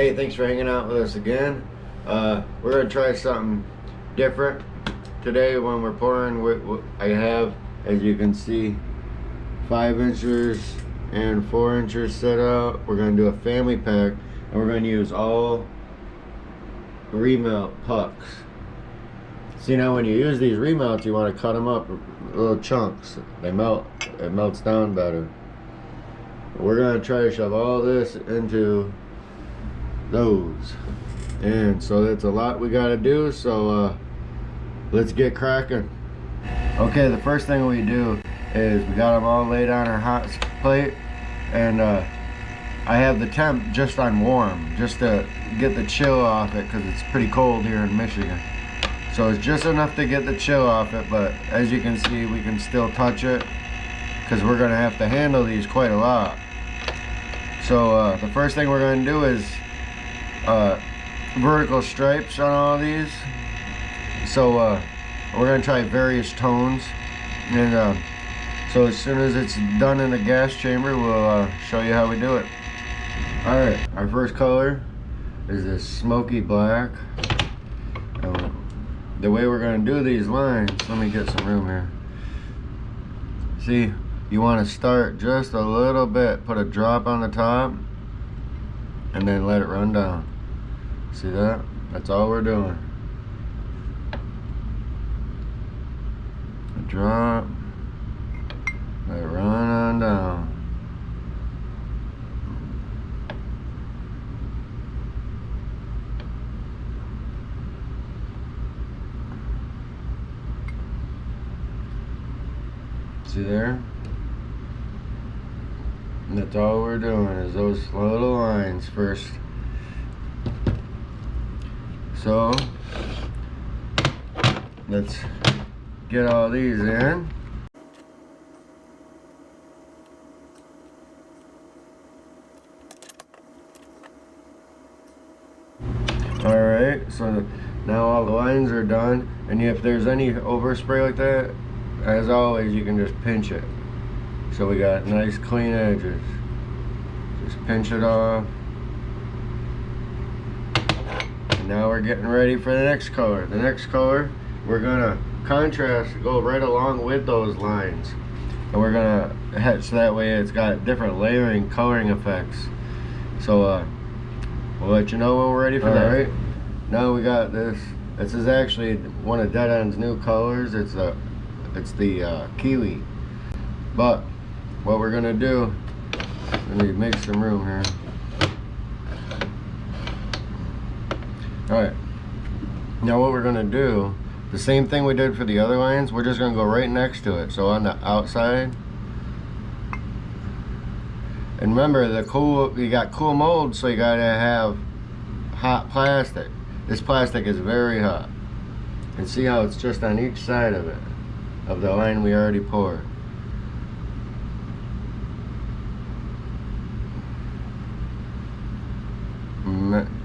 Hey, thanks for hanging out with us again. We're gonna try something different today when we're pouring. I have, as you can see, 5 inches and 4 inches set out. We're gonna do a family pack, and we're gonna use all remelt pucks. See, now when you use these remelts, you want to cut them up little chunks. They melt. It melts down better. We're gonna try to shove all this into those, and so that's a lot we got to do. So let's get cracking. Okay, the first thing we do is we got them all laid on our hot plate, and I have the temp just on warm, just to get the chill off it, because it's pretty cold here in Michigan. So it's just enough to get the chill off it, but as you can see, we can still touch it because we're gonna have to handle these quite a lot. So the first thing we're gonna do is vertical stripes on all these. So we're gonna try various tones, and so as soon as it's done in the gas chamber, we'll show you how we do it. All right, our first color is this smoky black. The way we're gonna do these lines, let me get some room here. See, you want to start just a little bit, put a drop on the top, and then let it run down. See that? That's all we're doing. A drop, let it run on down. See there? And that's all we're doing, is those little lines first. So let's get all these in. Alright, so now all the lines are done, and if there's any overspray like that, as always, you can just pinch it. So we got nice clean edges. Just pinch it off. And now we're getting ready for the next color. The next color, we're gonna contrast, go right along with those lines. And we're gonna head so that way it's got different layering, coloring effects. So we'll let you know when we're ready for that. Alright, now we got this. This is actually one of Dead End's new colors. It's the kiwi. But what we're gonna do, let me make some room here. Alright, now what we're gonna do, the same thing we did for the other lines, we're just gonna go right next to it. So on the outside, and remember, you got cool mold, so you gotta have hot plastic. This plastic is very hot, and see how it's just on each side of it, of the line we already poured.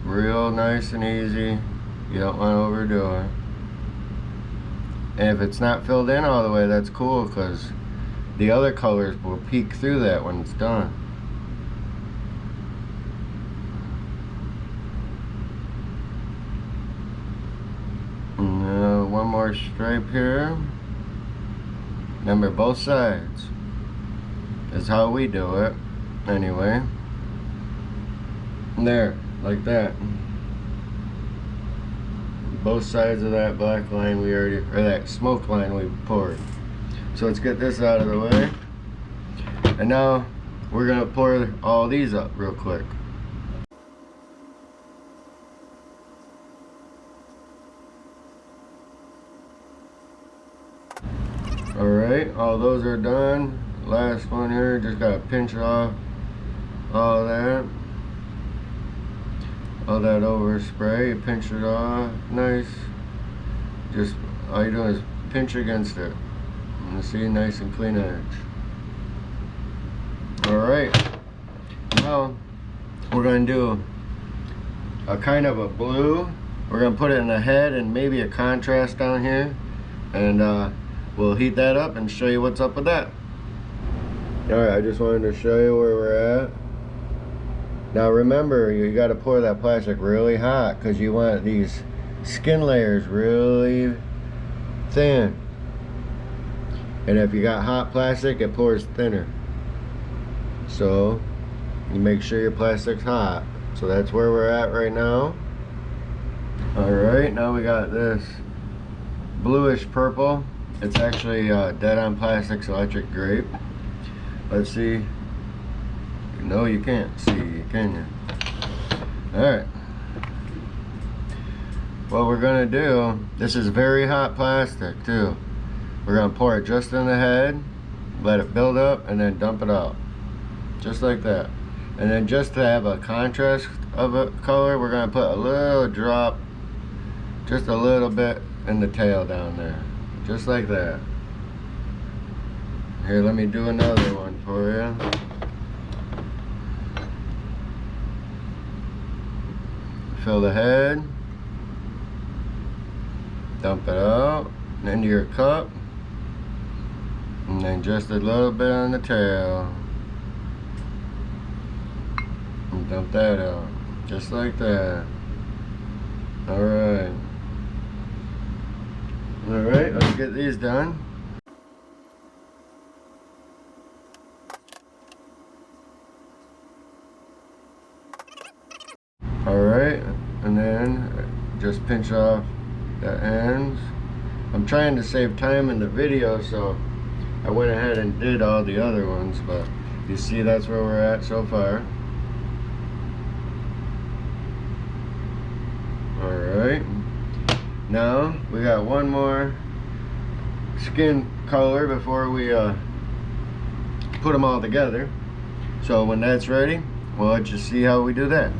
Real nice and easy. You don't want to overdo it. And if it's not filled in all the way, that's cool, because the other colors will peek through that when it's done. Now one more stripe here. Remember, both sides is how we do it anyway. There, like that. Both sides of that black line we already, or that smoke line we poured. So let's get this out of the way. And now we're gonna pour all these up real quick. Alright, all those are done. Last one here, just gotta pinch off all that. All that overspray, you pinch it off, nice. Just, all you're doing is pinch against it. And you see, nice and clean edge. Alright, now we're gonna do a kind of a blue. We're gonna put it in the head and maybe a contrast down here. And we'll heat that up and show you what's up with that. Alright, I just wanted to show you where we're at. Now remember, you got to pour that plastic really hot because you want these skin layers really thin. And if you got hot plastic, it pours thinner. So you make sure your plastic's hot. So that's where we're at right now. Alright, now we got this bluish purple. It's actually Dead On Plastics Electric Grape. Let's see. No, you can't see, can you? Alright. What we're gonna do, this is very hot plastic too. We're gonna pour it just in the head, let it build up, and then dump it out. Just like that. And then just to have a contrast of a color, we're gonna put a little drop, just a little bit in the tail down there. Just like that. Here, let me do another one for you. Fill the head. Dump it out into your cup. And then just a little bit on the tail. And dump that out. Just like that. Alright. Alright, let's get these done. Alright, and then just pinch off the ends. I'm trying to save time in the video, so I went ahead and did all the other ones, but you see that's where we're at so far. Alright, now we got one more skin color before we put them all together. So when that's ready, we'll let you see how we do that.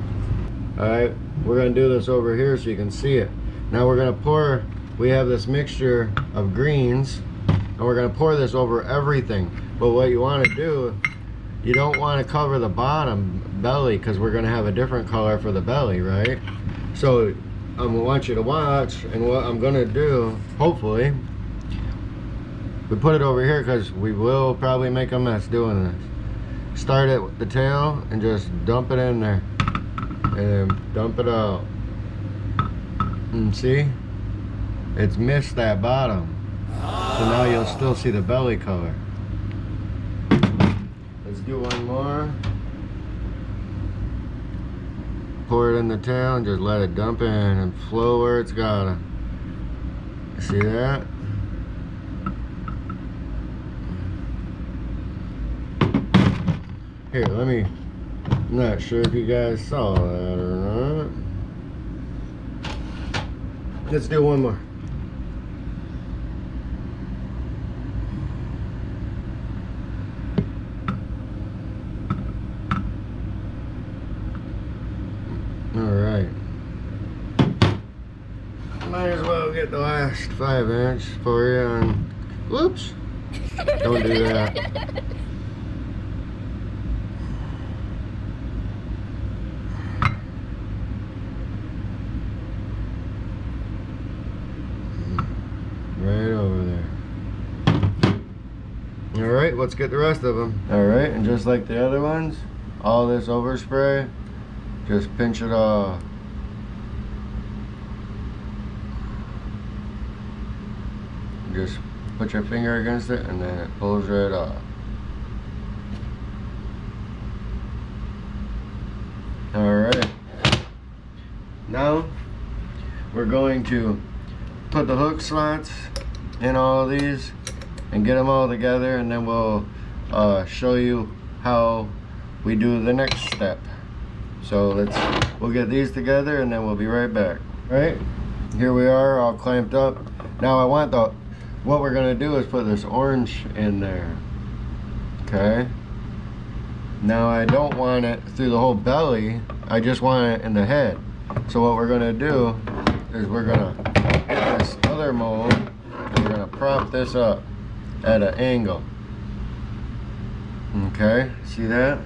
Alright, we're going to do this over here so you can see it. Now we're going to pour, we have this mixture of greens, and we're going to pour this over everything. But what you want to do, you don't want to cover the bottom belly because we're going to have a different color for the belly, right? So I want you to watch, and what I'm going to do, hopefully, we put it over here because we will probably make a mess doing this. Start it with the tail and just dump it in there. And then dump it out. And see? It's missed that bottom. So now you'll still see the belly color. Let's do one more. Pour it in the tail and just let it dump in and flow where it's gotta. See that? Here, let me, I'm not sure if you guys saw that or not. Let's do one more. Alright. Might as well get the last 5-inch for you and whoops. Don't do that. Right over there. Alright, let's get the rest of them. Alright, and just like the other ones, all this overspray, just pinch it off. Just put your finger against it and then it pulls right off. Alright. Now, we're going to put the hook slots in all of these and get them all together, and then we'll show you how we do the next step. So we'll get these together and then we'll be right back. Right, here we are all clamped up. Now what we're gonna do is put this orange in there. Okay, now I don't want it through the whole belly, I just want it in the head. So what we're gonna do is we're gonna get this other mold and we're gonna prop this up at an angle. Okay, see that?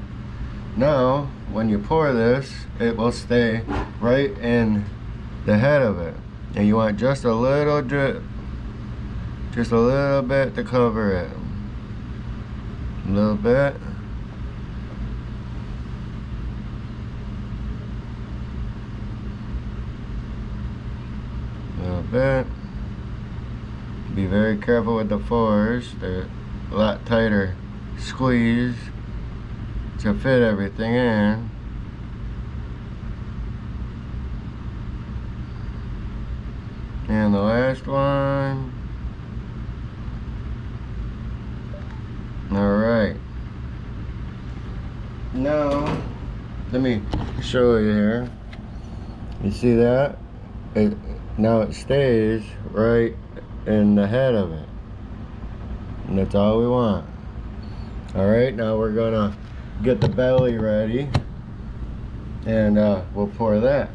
Now when you pour this, it will stay right in the head of it, and you want just a little drip, just a little bit to cover it, a little bit. bit. Be very careful with the fours. They're a lot tighter squeeze to fit everything in. And the last one. Alright. Now, let me show you here. You see that? Now it stays right in the head of it. And that's all we want. Alright, now we're gonna get the belly ready. And we'll pour that.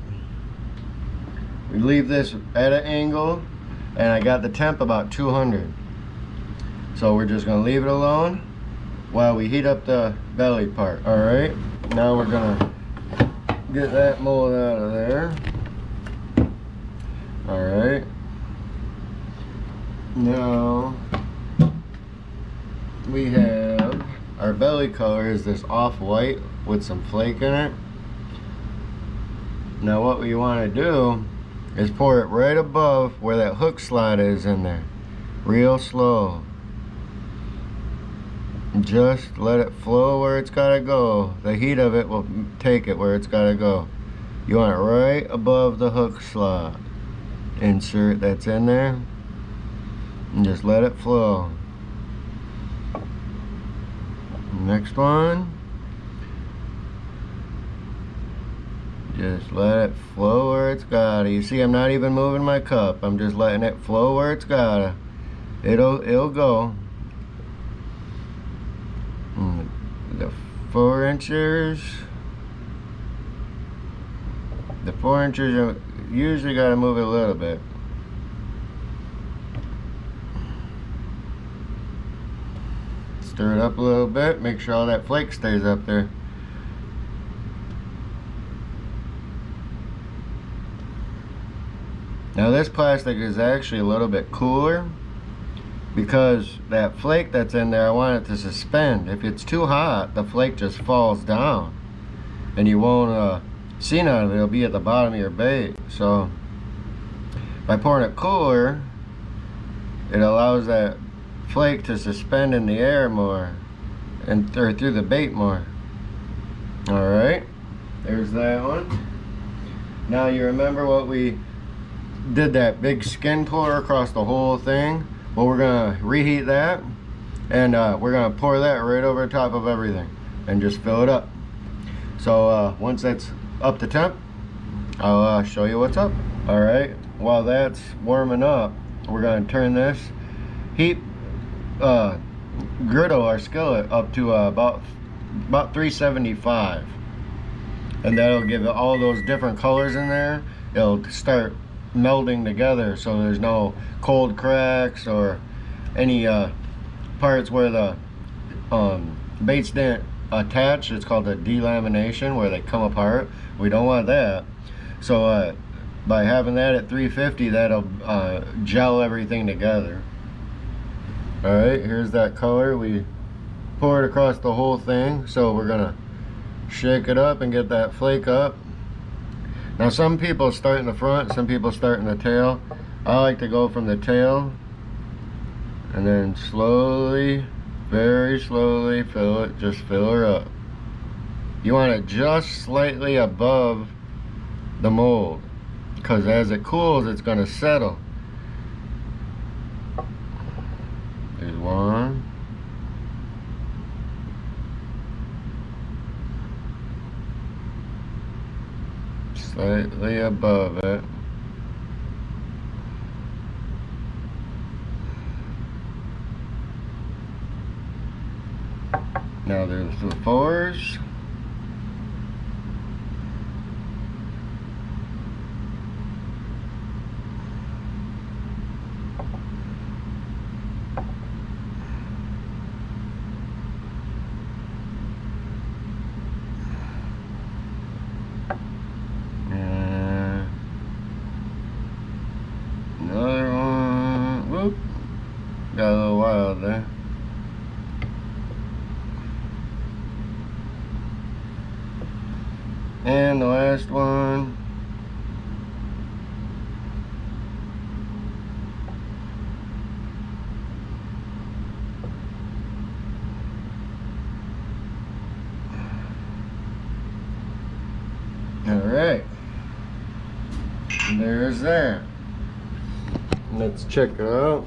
We leave this at an angle, and I got the temp about 200. So we're just gonna leave it alone while we heat up the belly part. All right, now we're gonna get that mold out of there. All right, now we have our belly color is this off-white with some flake in it. Now what we want to do is pour it right above where that hook slot is in there, real slow. Just let it flow where it's gotta go. The heat of it will take it where it's gotta go. You want it right above the hook slot insert that's in there, and just let it flow. Next one, just let it flow where it's gotta. You see, I'm not even moving my cup. I'm just letting it flow where it's gotta. It'll go. The 4 inches. The 4 inches, you usually gotta move it a little bit. Stir it up a little bit. Make sure all that flake stays up there. Now this plastic is actually a little bit cooler because that flake that's in there, I want it to suspend. If it's too hot, the flake just falls down and you won't see none of it. It'll be at the bottom of your bait. So by pouring it cooler, it allows that flake to suspend in the air more and through the bait more. All right, there's that one. Now you remember what we did, that big skin pour across the whole thing? Well, we're gonna reheat that, and we're gonna pour that right over top of everything and just fill it up. So once that's up to temp, I'll show you what's up. All right, while that's warming up, we're gonna turn this heat griddle, our skillet, up to about 375, and that'll give it all those different colors in there. It'll start melding together, so there's no cold cracks or any parts where the baits didn't attach. It's called a delamination, where they come apart. We don't want that. So by having that at 350, that'll gel everything together. All right, here's that color. We pour it across the whole thing, so we're gonna shake it up and get that flake up. Now some people start in the front, some people start in the tail. I like to go from the tail and then slowly, very slowly fill it, just fill her up. You want it just slightly above the mold, because as it cools, it's gonna settle. There's one. Slightly above it. Now there's the 4s. Another one. Whoop. Got a little wild there. there's that. Let's check it out.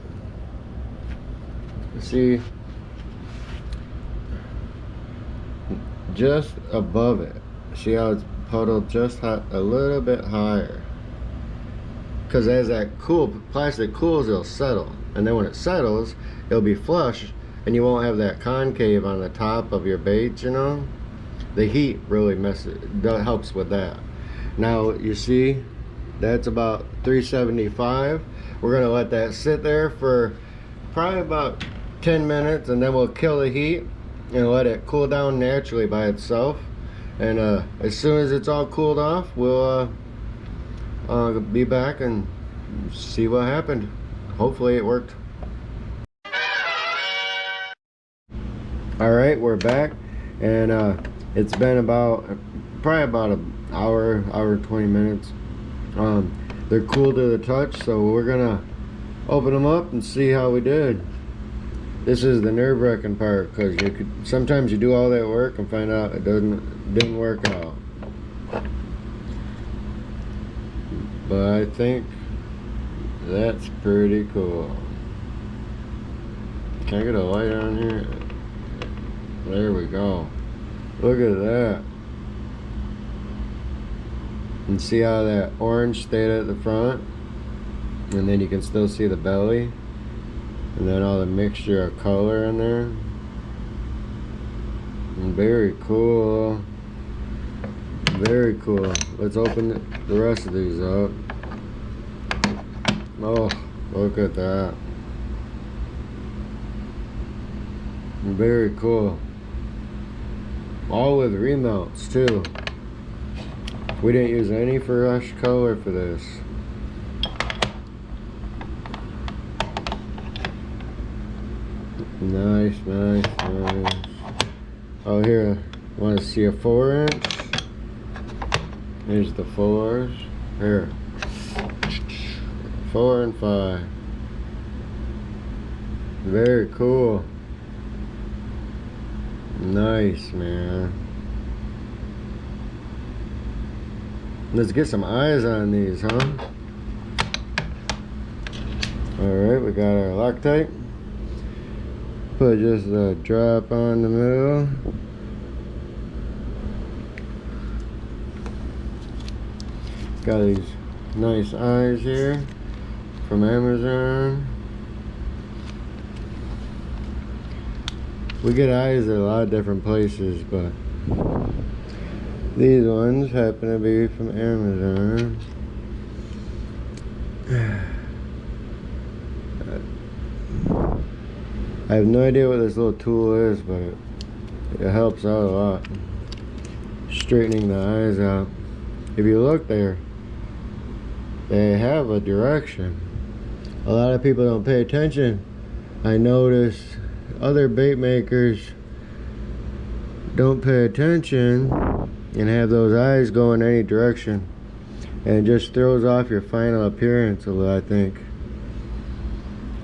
See, just above it. See how it's puddled just a little bit higher. Because as that plastic cools, it'll settle. And then when it settles, it'll be flush, and you won't have that concave on the top of your baits, you know? The heat really helps with that. Now, you see, that's about 375. We're gonna let that sit there for probably about 10 minutes, and then we'll kill the heat and let it cool down naturally by itself. And as soon as it's all cooled off, we'll be back and see what happened. Hopefully it worked. Alright, we're back, and it's been probably about an hour and 20 minutes. They're cool to the touch, so we're gonna open them up and see how we did. This is the nerve-wracking part, because sometimes you do all that work and find out it didn't work out. But I think that's pretty cool. Can I get a light on here? There we go. Look at that. And see how that orange stayed at the front? And then you can still see the belly. And then all the mixture of color in there. And very cool. Very cool. Let's open the rest of these up. Oh, look at that. Very cool. All with remelts too. We didn't use any fresh color for this. Nice, nice, nice. Oh, here, want to see a 4-inch? Here's the 4s. Here. 4 and 5. Very cool. Nice, man. Let's get some eyes on these, huh? Alright, we got our Loctite. Put just a drop on the middle. Got these nice eyes here from Amazon. We get eyes at a lot of different places, but these ones happen to be from Amazon. I have no idea what this little tool is, but it helps out a lot. Straightening the eyes out. If you look there, they have a direction. A lot of people don't pay attention. I notice other bait makers don't pay attention and have those eyes go in any direction, and it just throws off your final appearance a little. I think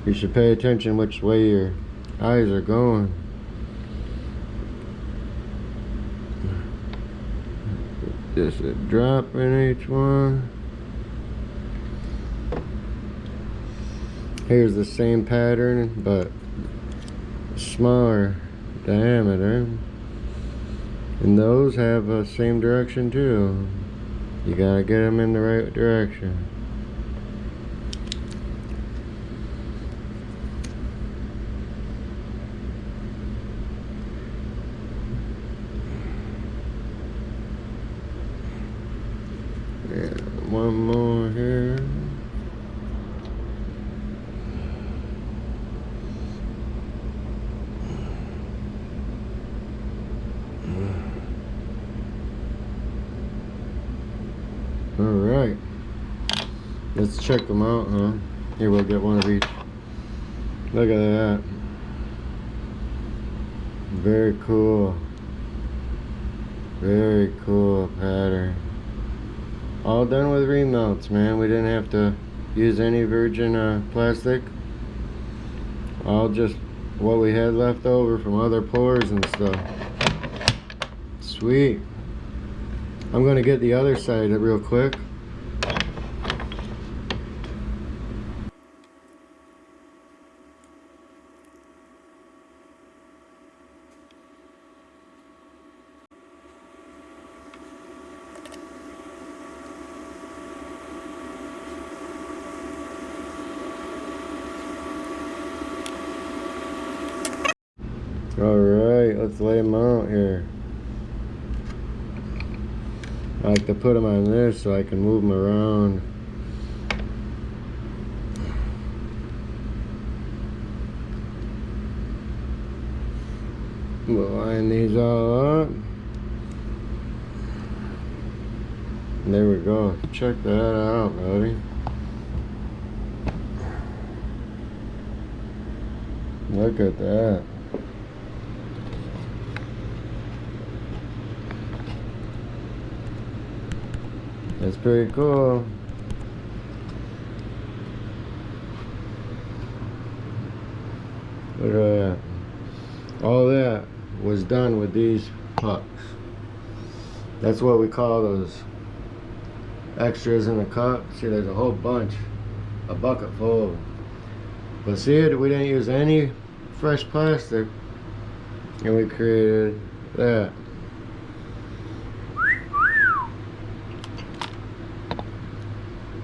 you should pay attention which way your eyes are going. Just a drop in each one. Here's the same pattern but smaller diameter, and those have the same direction too. You gotta get them in the right direction. Yeah, one more here. Alright, let's check them out, huh? Here, we'll get one of each. Look at that. Very cool. Very cool pattern. All done with remelts, man. We didn't have to use any virgin plastic. All just what we had left over from other pours and stuff. Sweet. I'm gonna get the other side real quick. Alright, let's lay them out here. I like to put them on this so I can move them around. We'll line these all up. There we go. Check that out, buddy. Look at that. That's pretty cool. Look at that. All that was done with these pucks. That's what we call those extras in the cup. See, there's a whole bunch, a bucket full of them. But see it, we didn't use any fresh plastic, and we created that.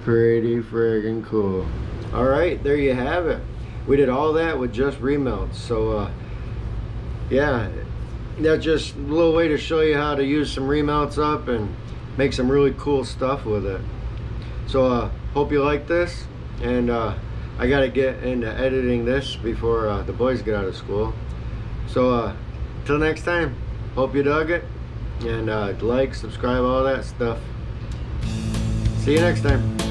Pretty friggin' cool. Alright, there you have it. We did all that with just remelts. So yeah, that's just a little way to show you how to use some remelts up and make some really cool stuff with it. So hope you like this, and I gotta get into editing this before the boys get out of school. So till next time, hope you dug it, and like, subscribe, all that stuff. See you next time.